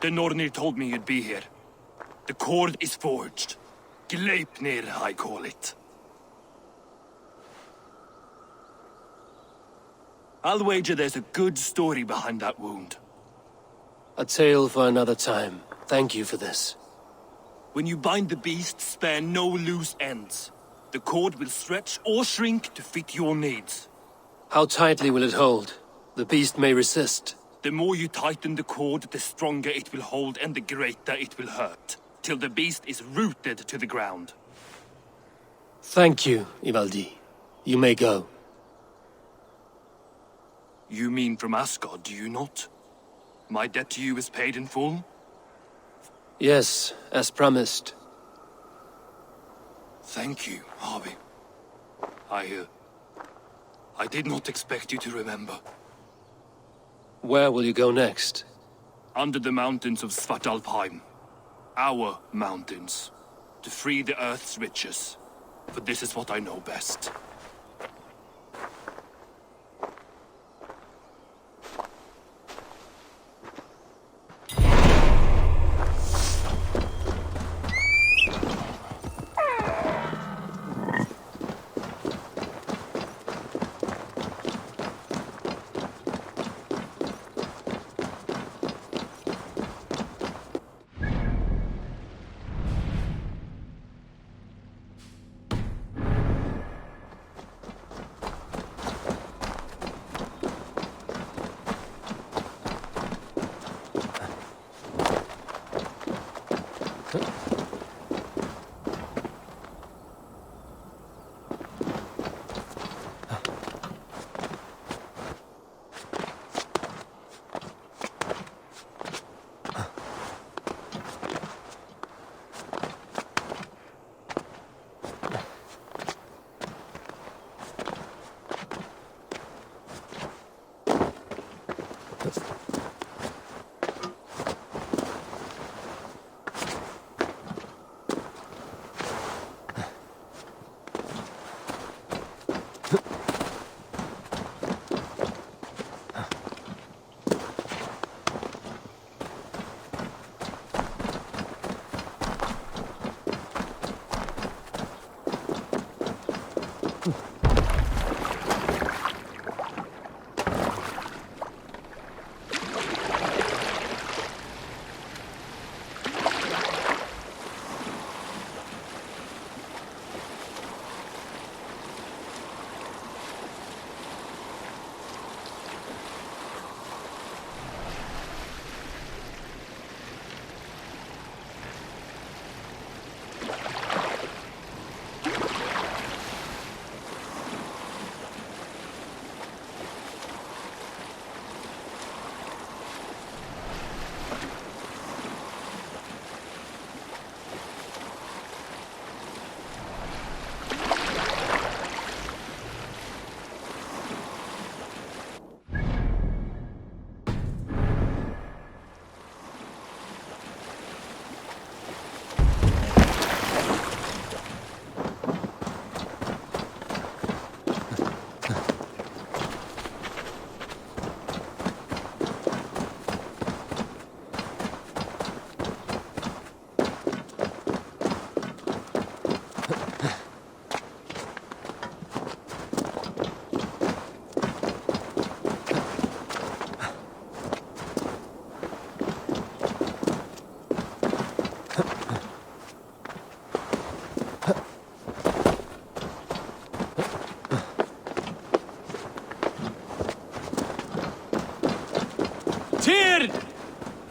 The Nornir told me you'd be here. The cord is forged. Gleipnir, I call it. I'll wager there's a good story behind that wound. A tale for another time. Thank you for this. When you bind the beast, spare no loose ends. The cord will stretch or shrink to fit your needs. How tightly will it hold? The beast may resist. The more you tighten the cord, the stronger it will hold and the greater it will hurt, till the beast is rooted to the ground. Thank you, Ivaldi. You may go. You mean from Asgard, do you not? My debt to you is paid in full? Yes, as promised. Thank you, Harvey. I did not expect you to remember. Where will you go next? Under the mountains of Svartalfheim. Our mountains. To free the Earth's riches. For this is what I know best.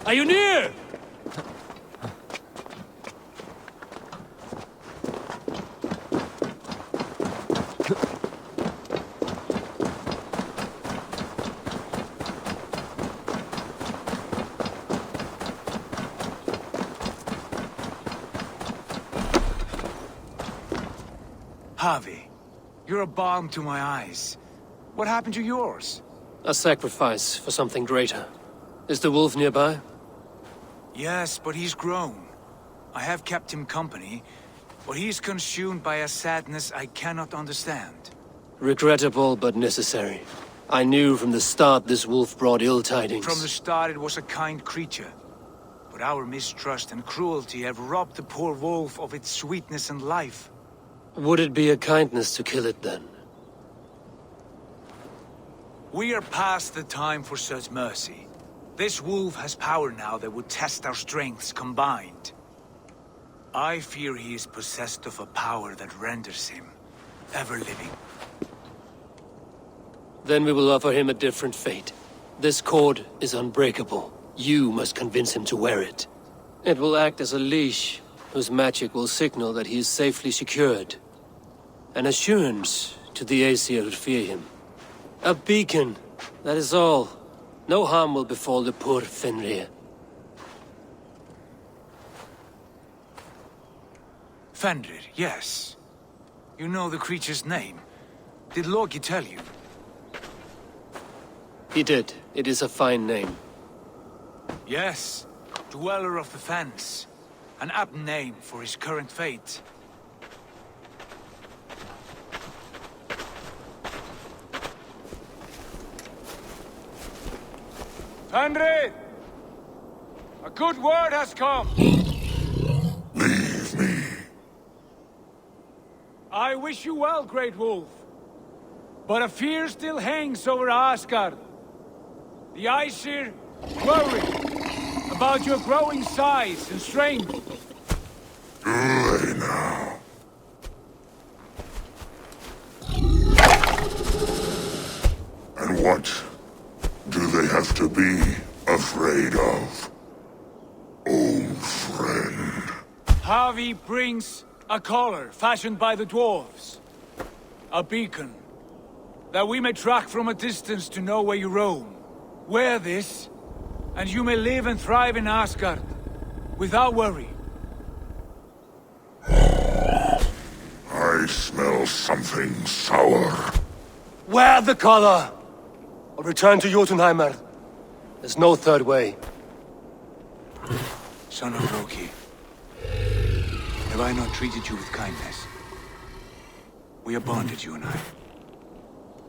Are you near? Javi, you're a balm to my eyes. What happened to yours? A sacrifice for something greater. Is the wolf nearby? Yes, but he's grown. I have kept him company, but he's consumed by a sadness I cannot understand. Regrettable, but necessary. I knew from the start this wolf brought ill tidings. From the start it was a kind creature. But our mistrust and cruelty have robbed the poor wolf of its sweetness and life. Would it be a kindness to kill it, then? We are past the time for such mercy. This wolf has power now that would test our strengths combined. I fear he is possessed of a power that renders him ever-living. Then we will offer him a different fate. This cord is unbreakable. You must convince him to wear it. It will act as a leash, whose magic will signal that he is safely secured. An assurance to the Aesir who fear him. A beacon, that is all. No harm will befall the poor Fenrir. Fenrir, yes. You know the creature's name. Did Loki tell you? He did. It is a fine name. Yes. Dweller of the Fens. An apt name for his current fate. Fenrir! A good word has come! Leave me. I wish you well, Great Wolf. But a fear still hangs over Asgard. The Aesir worry about your growing size and strength. Do they now? And what do they have to be afraid of? Old friend. Havi brings a collar fashioned by the dwarves. A beacon, that we may track from a distance to know where you roam. Wear this, and you may live and thrive in Asgard, without worry. I smell something sour. Wear the collar! Or return to Jotunheimer. There's no third way. Son of Loki, have I not treated you with kindness? We are bonded, you and I.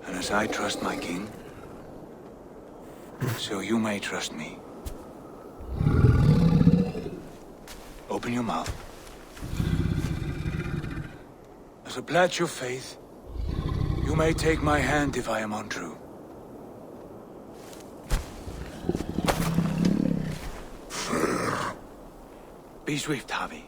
And as I trust my king, so you may trust me. Open your mouth. As a pledge of faith, you may take my hand if I am untrue. Fair. Be swift, Javi.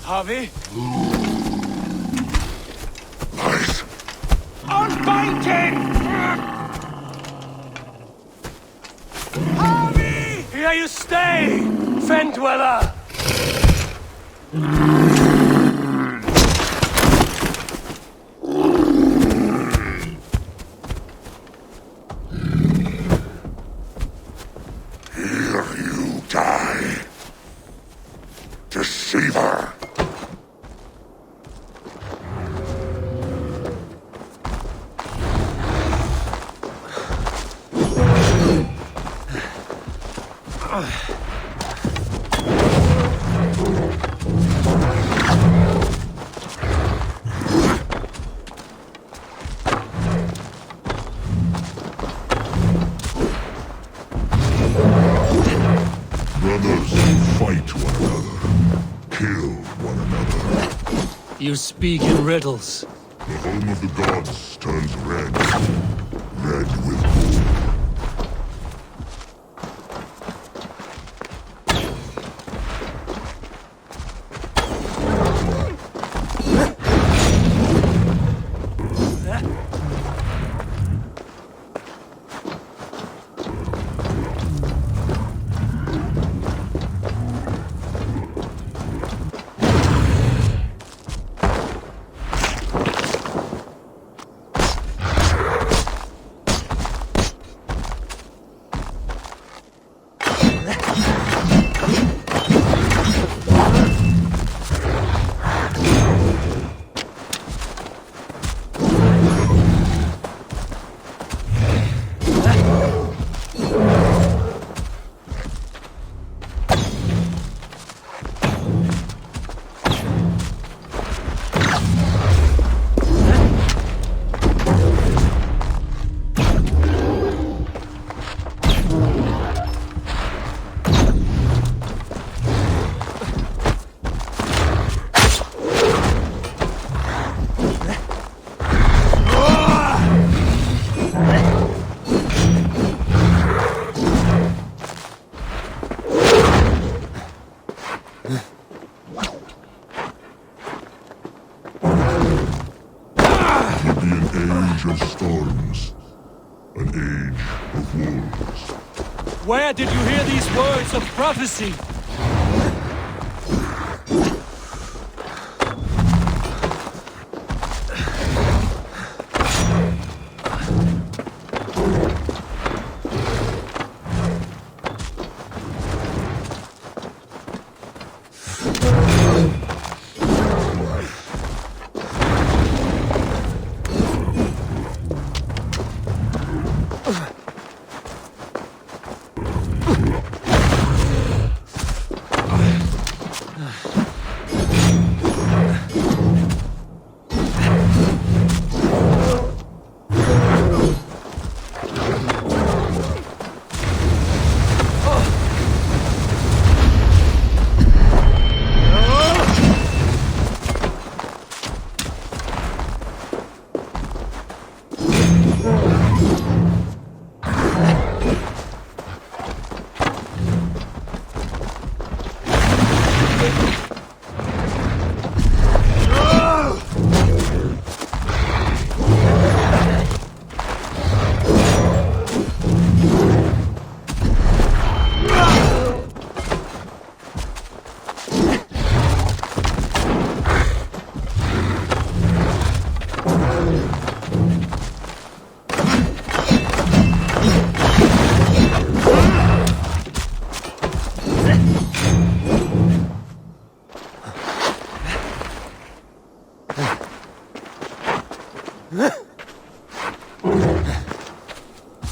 Javi? Lies. Unbind him! Javi! Here you stay, Fen Dweller! Here you die. Deceiver. Brothers fight one another, kill one another. You speak in riddles. The home of the gods turns red, red with blood. of storms, an age of wolves. Where did you hear these words of prophecy?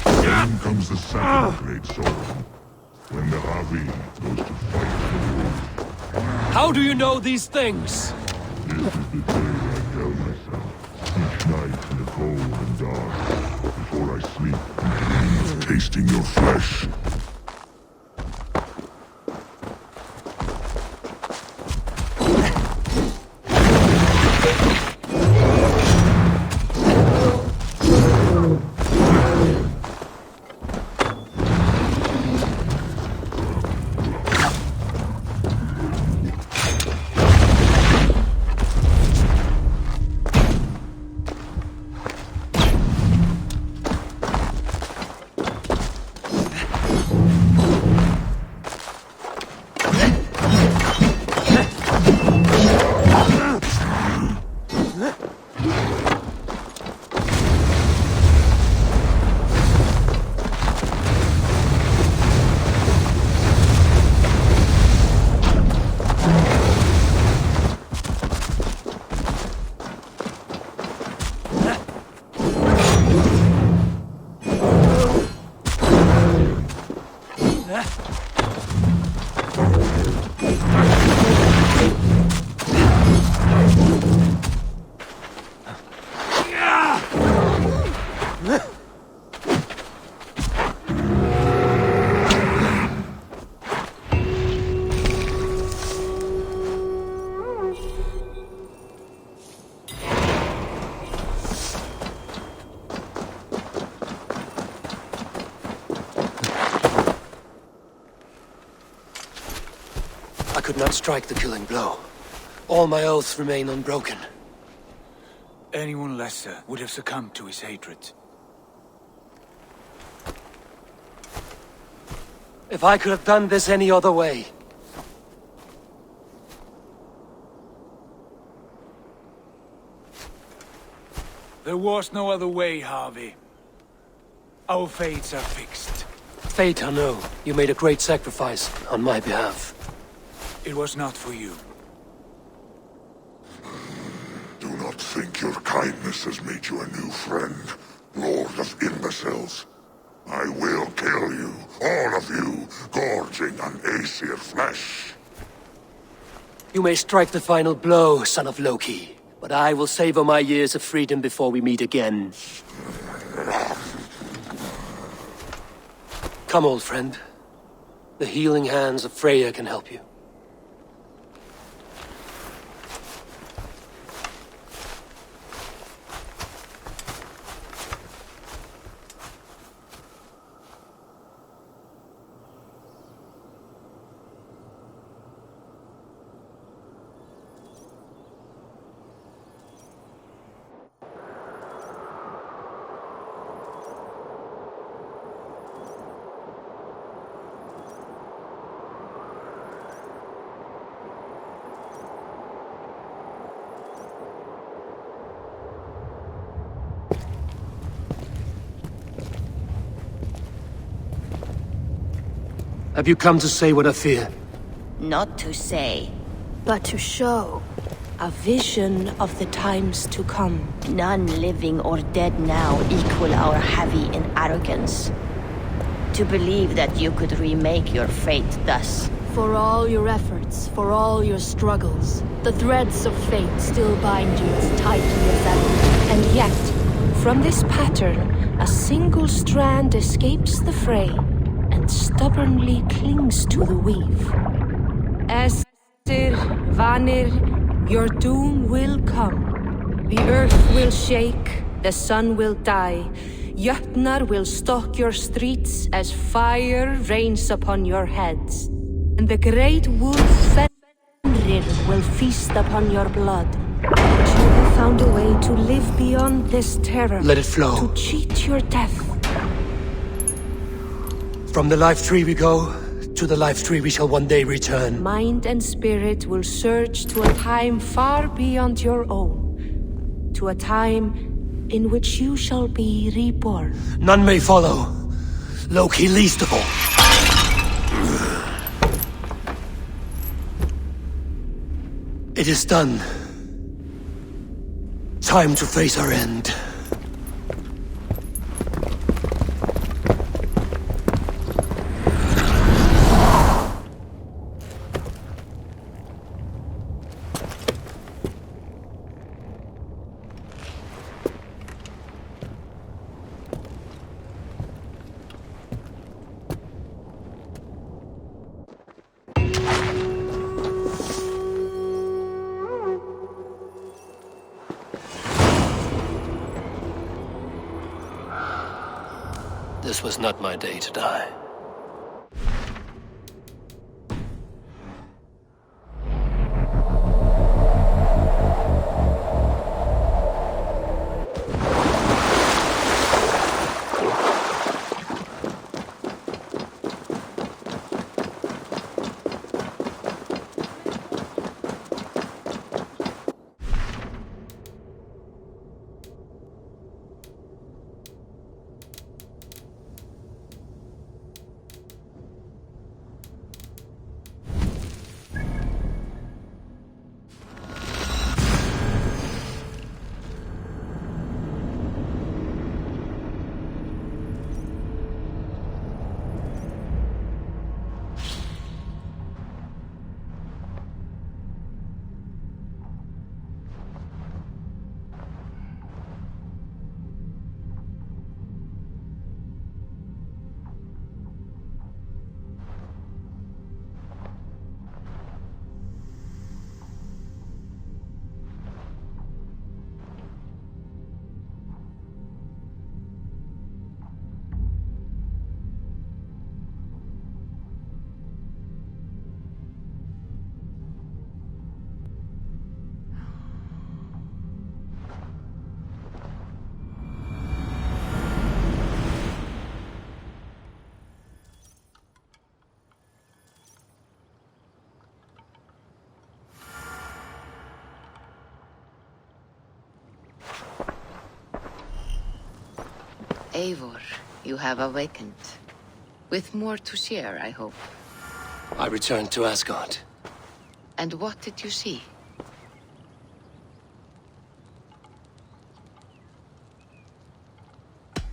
Then comes the second great sorrow, when the Ravi goes to fight for the wolf. How do you know these things? This is the tale I tell myself, each night in the cold and dark, before I sleep, and dream of tasting your flesh. I could not strike the killing blow. All my oaths remain unbroken. Anyone lesser would have succumbed to his hatred. If I could have done this any other way. There was no other way, Harvey. Our fates are fixed. Fate, I know. You made a great sacrifice on my behalf. It was not for you. Do not think your kindness has made you a new friend, Lord of Imbeciles. I will kill you, all of you, gorging on Aesir flesh. You may strike the final blow, son of Loki, but I will savor my years of freedom before we meet again. Come, old friend. The healing hands of Freya can help you. Have you come to say what I fear? Not to say. But to show. A vision of the times to come. None living or dead now equal our heavy in arrogance. To believe that you could remake your fate thus. For all your efforts, for all your struggles, the threads of fate still bind you as tightly as ever. And yet, from this pattern, a single strand escapes the fray and stubbornly clings to the weave. Estir, Vanir, your doom will come. The earth will shake, the sun will die. Jötnar will stalk your streets as fire rains upon your heads. And the great wolf Fenrir will feast upon your blood. But you have found a way to live beyond this terror. Let it flow. To cheat your death. From the life tree we go, to the life tree we shall one day return. Mind and spirit will surge to a time far beyond your own. To a time in which you shall be reborn. None may follow. Loki least of all. It is done. Time to face our end. This was not my day to die. Eivor, you have awakened. With more to share, I hope. I returned to Asgard. And what did you see?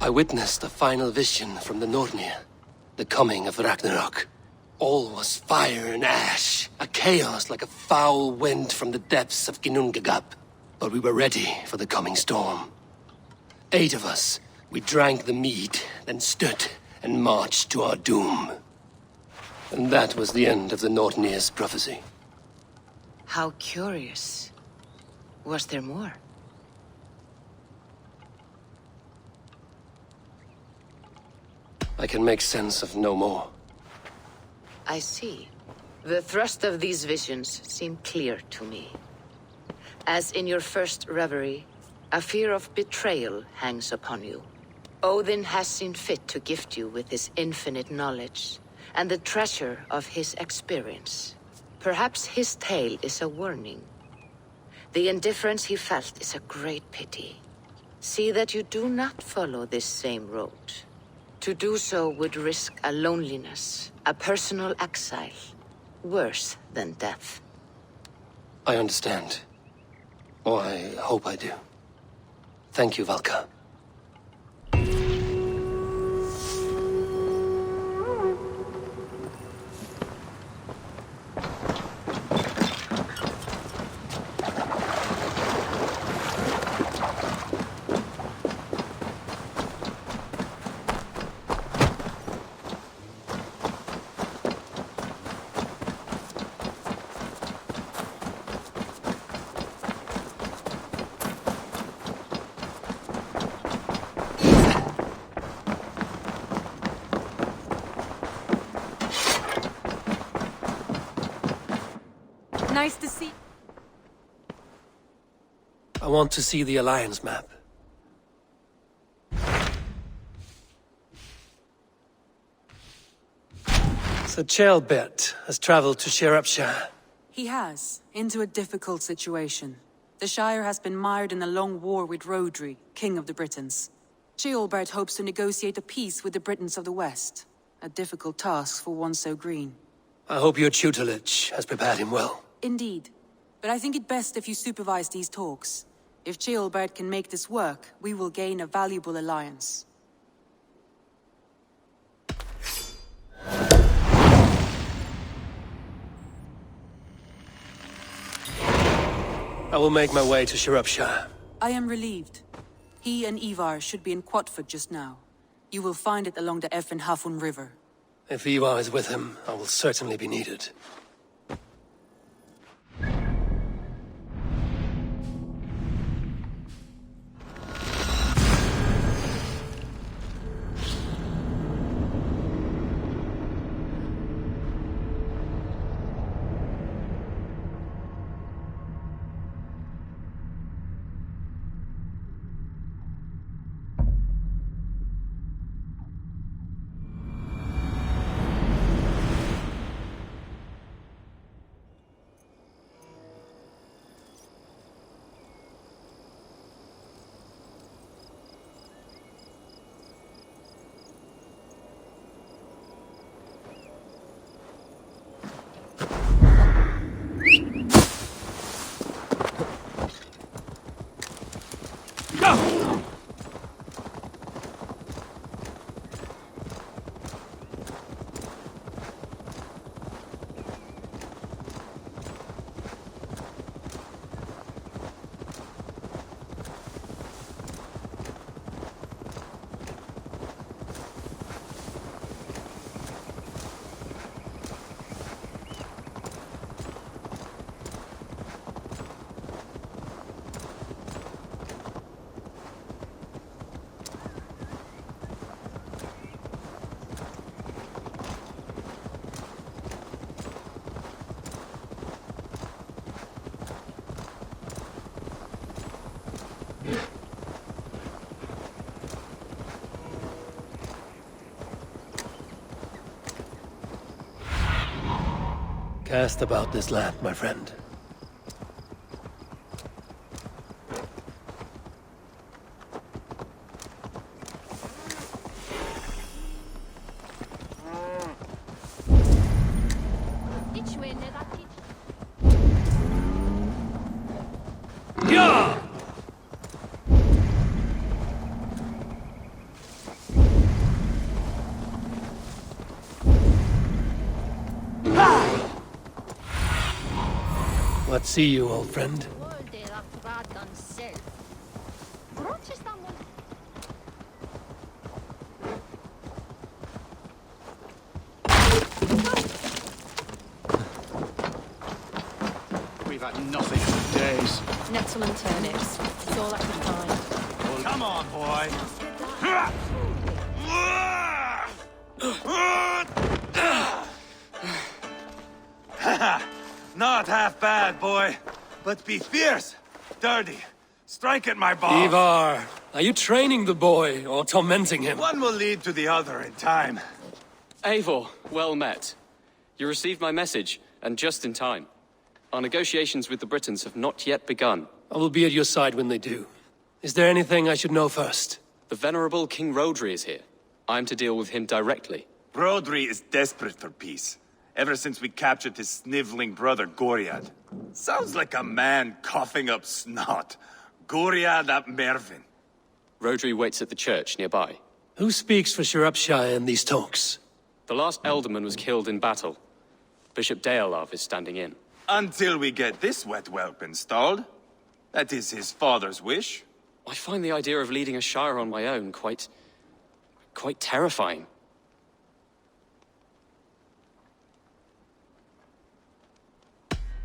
I witnessed a final vision from the Nornir. The coming of Ragnarok. All was fire and ash. A chaos like a foul wind from the depths of Ginnungagap. But we were ready for the coming storm. 8 of us. We drank the mead, then stood and marched to our doom. And that was the end of the Nornir's prophecy. How curious. Was there more? I can make sense of no more. I see. The thrust of these visions seem clear to me. As in your first reverie, a fear of betrayal hangs upon you. Odin has seen fit to gift you with his infinite knowledge, and the treasure of his experience. Perhaps his tale is a warning. The indifference he felt is a great pity. See that you do not follow this same road. To do so would risk a loneliness, a personal exile, worse than death. I understand. Or I hope I do. Thank you, Valka. Nice to see. I want to see the Alliance map. So Kjotve has traveled to Shropshire. He has, into a difficult situation. The Shire has been mired in a long war with Rhodri, King of the Britons. Kjotve hopes to negotiate a peace with the Britons of the West. A difficult task for one so green. I hope your tutelage has prepared him well. Indeed. But I think it best if you supervise these talks. If Kjotve can make this work, we will gain a valuable alliance. I will make my way to Shropshire. I am relieved. He and Eivor should be in Kjotve just now. You will find it along the Hafun River. If Eivor is with him, I will certainly be needed. Cast about this land, my friend. Let's see you, old friend. We've had nothing for days. Nettle and turnips. It's all I can find. Come on, boy. Not half bad, boy. But be fierce, dirty. Strike at my balls. Eivor, are you training the boy or tormenting him? One will lead to the other in time. Eivor, well met. You received my message, and just in time. Our negotiations with the Britons have not yet begun. I will be at your side when they do. Is there anything I should know first? The venerable King Rhodri is here. I'm to deal with him directly. Brodri is desperate for peace, ever since we captured his sniveling brother Goriad. Sounds like a man coughing up snot. Goriad ap Mervin. Rodri waits at the church nearby. Who speaks for Shropshire in these talks? The last Elderman was killed in battle. Bishop Deolav is standing in. Until we get this wet whelp installed. That is his father's wish. I find the idea of leading a shire on my own quite terrifying.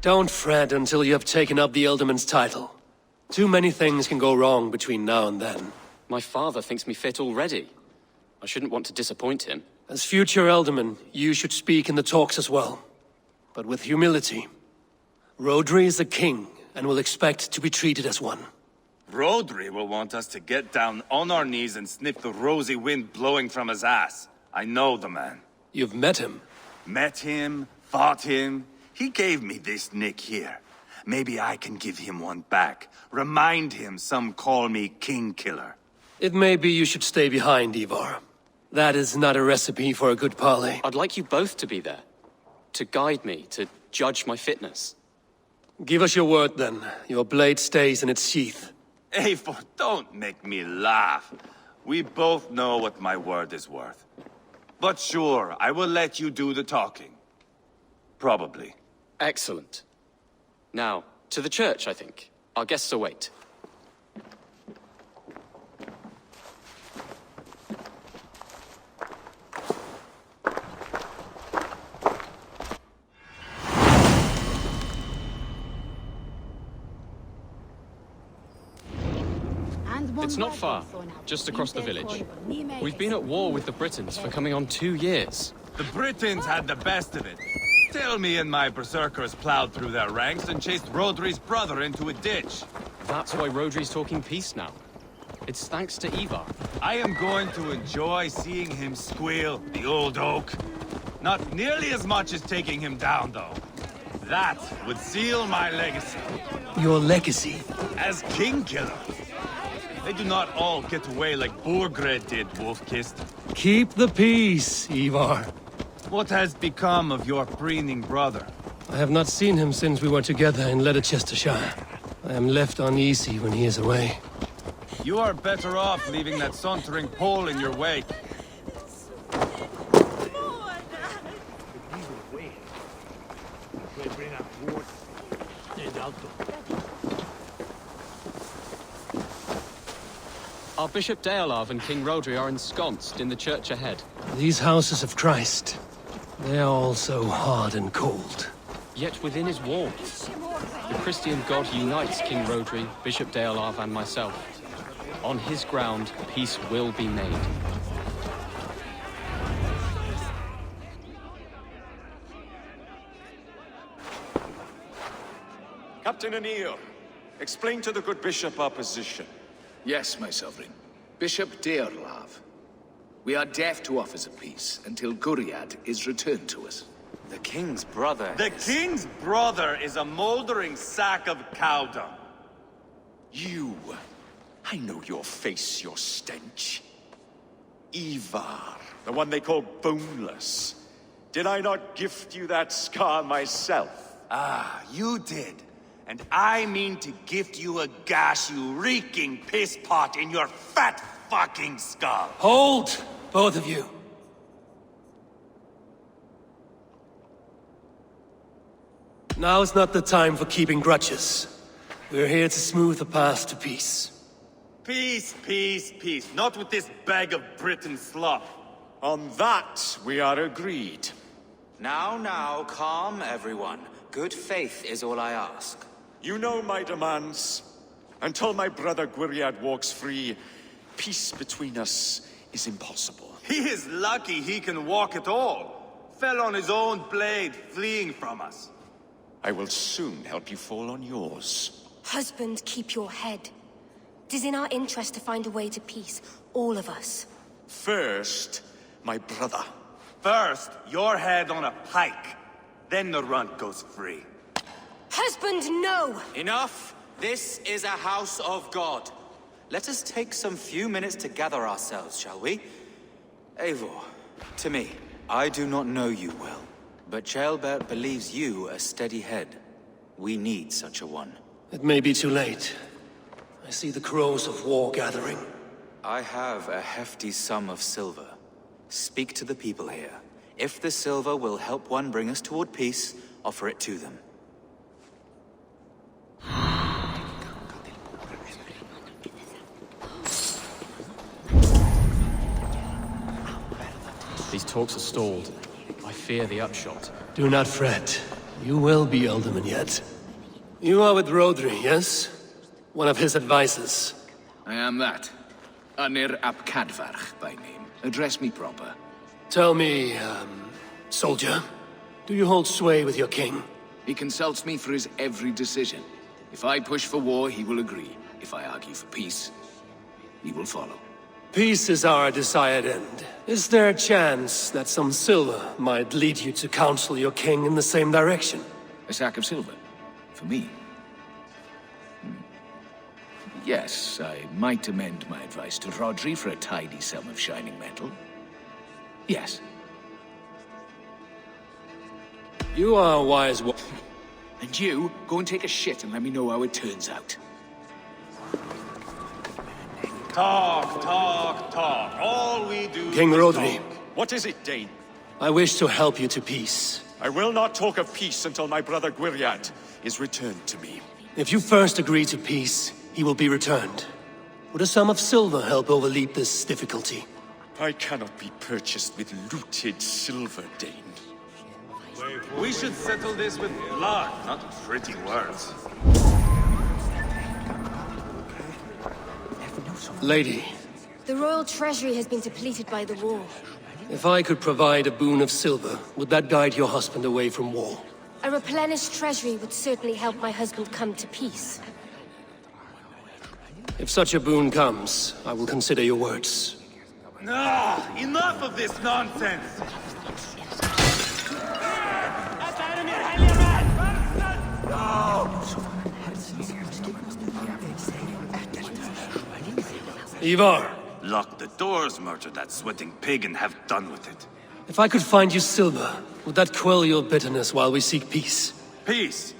Don't fret until you have taken up the Elderman's title. Too many things can go wrong between now and then. My father thinks me fit already. I shouldn't want to disappoint him. As future Elderman, you should speak in the talks as well. But with humility. Rodri is a king, and will expect to be treated as one. Rodri will want us to get down on our knees and sniff the rosy wind blowing from his ass. I know the man. You've met him? Met him, fought him. He gave me this nick here. Maybe I can give him one back. Remind him some call me King Killer. It may be you should stay behind, Eivor. That is not a recipe for a good parley. I'd like you both to be there. To guide me, to judge my fitness. Give us your word, then. Your blade stays in its sheath. Eivor, don't make me laugh. We both know what my word is worth. But sure, I will let you do the talking. Probably. Excellent. Now, to the church, I think. Our guests await. It's not far, just across the village. We've been at war with the Britons for coming on 2 years. The Britons had the best of it. Tell me and my berserkers plowed through their ranks and chased Rodri's brother into a ditch. That's why Rodri's talking peace now. It's thanks to Eivor. I am going to enjoy seeing him squeal, the old oak. Not nearly as much as taking him down, though. That would seal my legacy. Your legacy? As King Killer. They do not all get away like Borgred did, Wolf-Kissed. Keep the peace, Eivor. What has become of your preening brother? I have not seen him since we were together in Leicestershire. I am left uneasy when he is away. You are better off leaving that sauntering Pole in your wake. Our Bishop Deolav and King Rodri are ensconced in the church ahead. These houses of Christ, they are all so hard and cold. Yet within his walls, the Christian God unites King Rodri, Bishop Deolav and myself. On his ground, peace will be made. Captain Anil, explain to the good bishop our position. Yes, my sovereign. Bishop Deolav. We are deaf to offers of peace until Guriad is returned to us. The king's brother The king's brother is a moldering sack of cow dung. You! I know your face, your stench. Eivor, the one they call boneless. Did I not gift you that scar myself? Ah, you did. And I mean to gift you a gash, you reeking piss pot in your fat fucking skull. Hold, both of you. Now is not the time for keeping grudges. We're here to smooth the path to peace. Peace, peace, peace. Not with this bag of Britain slop. On that, we are agreed. Now, calm everyone. Good faith is all I ask. You know my demands. Until my brother Guriad walks free, peace between us is impossible. He is lucky he can walk at all. Fell on his own blade, fleeing from us. I will soon help you fall on yours. Husband, keep your head. It is in our interest to find a way to peace, all of us. First, my brother. First, your head on a pike. Then the runt goes free. Husband, no! Enough! This is a house of God. Let us take some few minutes to gather ourselves, shall we? Eivor, to me, I do not know you well, but Kjotve believes you a steady head. We need such a one. It may be too late. I see the crows of war gathering. I have a hefty sum of silver. Speak to the people here. If the silver will help one bring us toward peace, offer it to them. These talks are stalled. I fear the upshot. Do not fret. You will be Alderman yet. You are with Rodri, yes? One of his advisors. I am that. Anir ap Cadvarch by name. Address me proper. Tell me, soldier, do you hold sway with your king? He consults me for his every decision. If I push for war, he will agree. If I argue for peace, he will follow. Peace is our desired end. Is there a chance that some silver might lead you to counsel your king in the same direction? A sack of silver? For me? Yes, I might amend my advice to Rodri for a tidy sum of shining metal. Yes. You are a wise one. And you, go and take a shit and let me know how it turns out. Talk, talk, talk. All we do King is Rodri. talk. What is it, Dane? I wish to help you to peace. I will not talk of peace until my brother Gwriad is returned to me. If you first agree to peace, he will be returned. Would a sum of silver help overleap this difficulty? I cannot be purchased with looted silver, Dane. We should settle this with blood, not pretty words. Lady, The royal treasury has been depleted by the war. if I could provide a boon of silver, would that guide your husband away from war? A replenished treasury would certainly help my husband come to peace. If such a boon comes, I will consider your words. Enough of this nonsense! Eivor, Lock the doors, murder that sweating pig, and have done with it. if I could find you silver, would that quell your bitterness while we seek peace? Peace?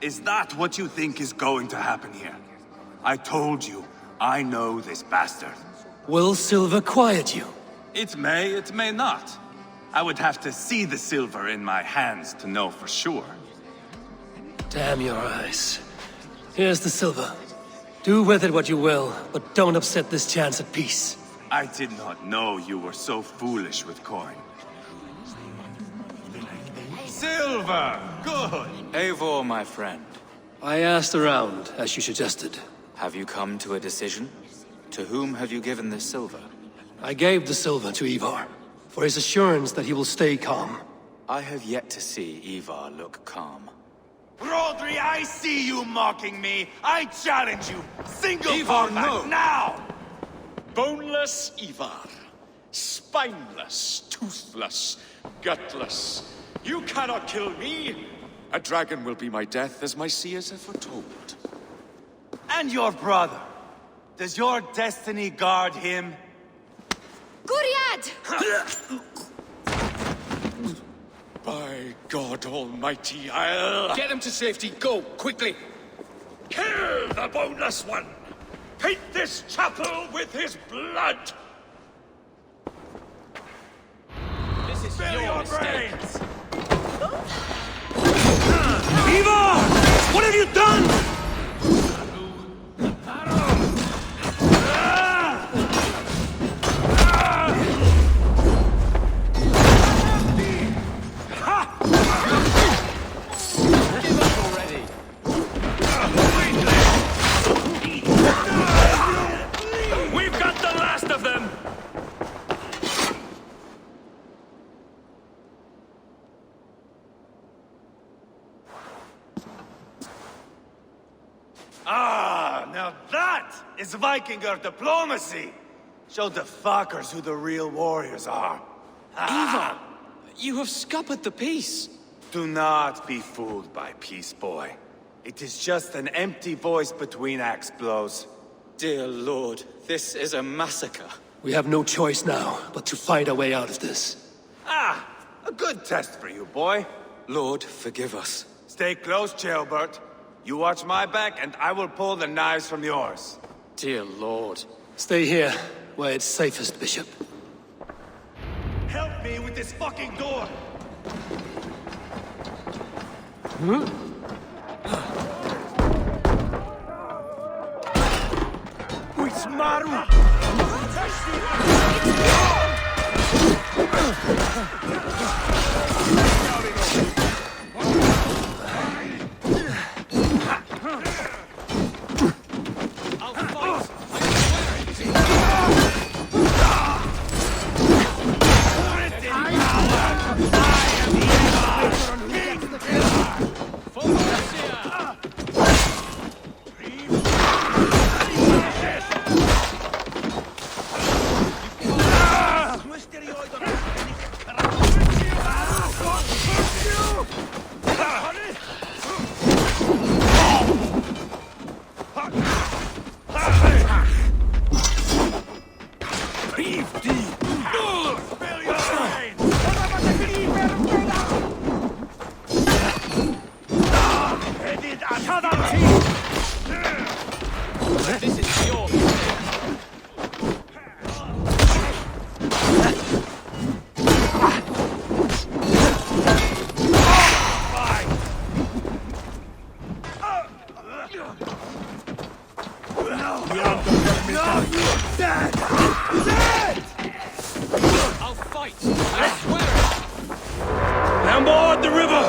Is that what you think is going to happen here? I told you, I know this bastard. Will silver quiet you? It may not. I would have to see the silver in my hands to know for sure. Damn your eyes. Here's the silver. Do with it what you will, but don't upset this chance at peace. I did not know you were so foolish with coin. Silver! Good! Eivor, my friend. I asked around, as you suggested. Have you come to a decision? To whom have you given this silver? I gave the silver to Eivor, for his assurance that he will stay calm. I have yet to see Eivor look calm. Rodri, I see you mocking me! I challenge you! Single Eivor, combat no. now! Boneless Eivor. Spineless, toothless, gutless. You cannot kill me! A dragon will be my death, as my seers have foretold. And your brother? Does your destiny guard him? Guriad! By God Almighty, I'll... Get him to safety, go, quickly! Kill the boneless one! Paint this chapel with his blood! This is Spill your brains! Eivor! What have you done? We've got the last of them! Now that is Vikinger diplomacy! Show the fuckers who the real warriors are. Eivor! You have scuppered the peace! Do not be fooled by peace, boy. It is just an empty voice between axe blows. Dear Lord, this is a massacre. We have no choice now, but to fight our way out of this. Ah! A good test for you, boy. Lord, forgive us. Stay close, Ceolbert. You watch my back, and I will pull the knives from yours. Dear Lord. Stay here, where it's safest, Bishop. Help me with this fucking door! This is your I'll fight! I swear it! Down board the river!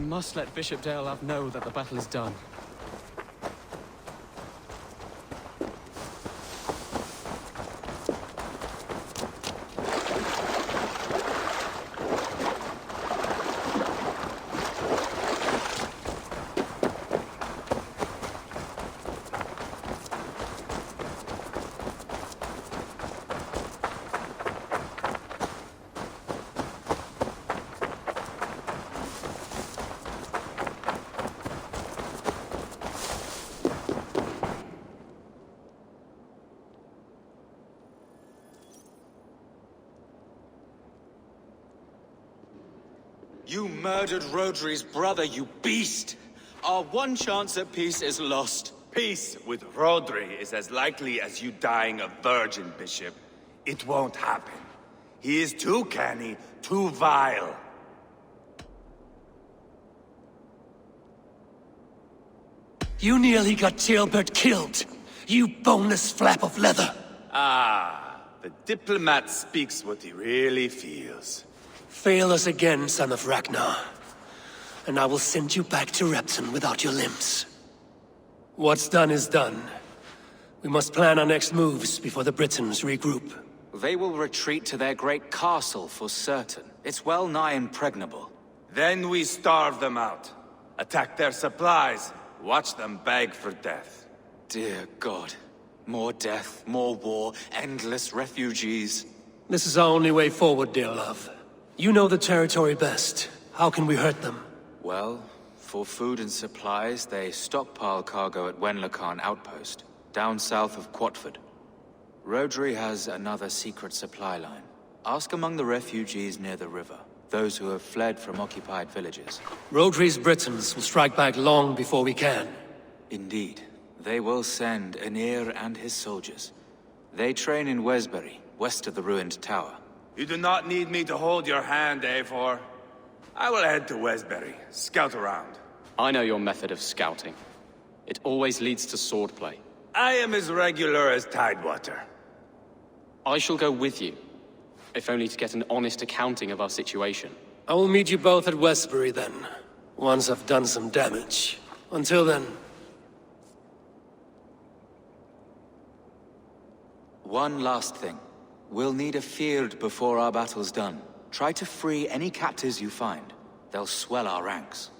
Must let Bishop Deolav know that the battle is done. You murdered Rodri's brother, you beast! Our one chance at peace is lost. Peace with Rodri is as likely as you dying a virgin, Bishop. It won't happen. He is too canny, too vile. You nearly got Ceolbert killed, you boneless flap of leather. Ah, the diplomat speaks what he really feels. Fail us again, son of Ragnar, and I will send you back to Repton without your limbs. What's done is done. We must plan our next moves before the Britons regroup. They will retreat to their great castle for certain. It's well nigh impregnable. Then we starve them out. Attack their supplies. Watch them beg for death. Dear God. More death, more war, endless refugees. This is our only way forward, dear love. You know the territory best. How can we hurt them? Well, for food and supplies, they stockpile cargo at Wenlacan Outpost, down south of Kjotve. Rodri has another secret supply line. Ask among the refugees near the river, those who have fled from occupied villages. Rodri's Britons will strike back long before we can. Indeed. They will send Aenir and his soldiers. They train in Wesbury, west of the ruined tower. You do not need me to hold your hand, Eivor. I will head to Wesbury, scout around. I know your method of scouting. It always leads to swordplay. I am as regular as Tidewater. I shall go with you, if only to get an honest accounting of our situation. I will meet you both at Westbury then, once I've done some damage. Until then... One last thing. We'll need a field before our battle's done. Try to free any captives you find. They'll swell our ranks.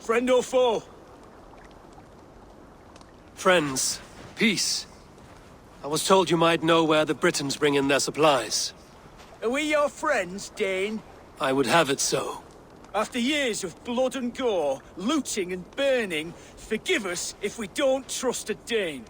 Friend or foe? Friends. Peace. I was told you might know where the Britons bring in their supplies. Are we your friends, Dane? I would have it so. After years of blood and gore, looting and burning, forgive us if we don't trust a Dane.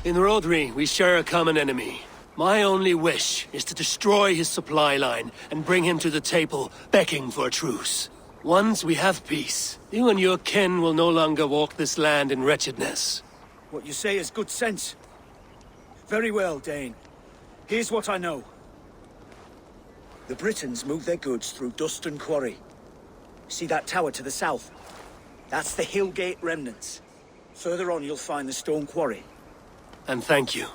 In Rodri, we share a common enemy. My only wish is to destroy his supply line and bring him to the table, begging for a truce. Once we have peace, you and your kin will no longer walk this land in wretchedness. What you say is good sense. Very well, Dane. Here's what I know. The Britons move their goods through Dustin Quarry. See that tower to the south? That's the Hillgate remnants. Further on you'll find the stone quarry. And thank you.